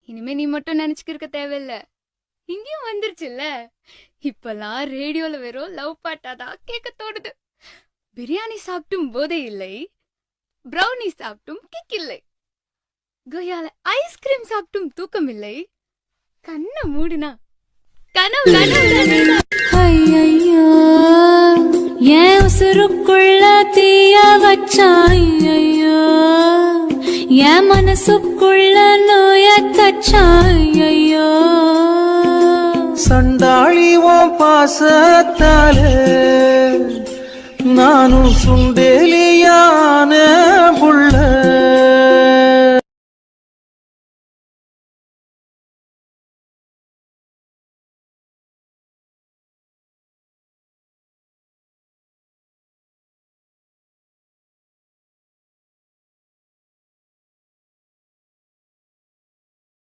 இனிமே நீ மட்டும் நினைச்சுக்கிருக்க தேவையில்ல, இங்கேயும் வந்துருச்சுல்ல. இப்பெல்லாம் ரேடியோல வெறும் லவ் பாட்டாதான் கேட்க தோணுது. பிரியாணி சாப்பிட்டும் போதே இல்லை, பிரவுனி சாப்பிட்டும் கிக் இல்லை, கொய்யால ஐஸ்கிரீம் சாப்பிட்டும் தூக்கம் இல்லை. கண்ணை மூடினா கனவு ஐயையோ, என் உசுருக்குள்ள தீய வச்சான். ஐயோ, என் மனசுக்குள்ள நோய தச்சான். ஐயோ, சண்டாளி உன் பாசத்தாலே நானும் சுண்டே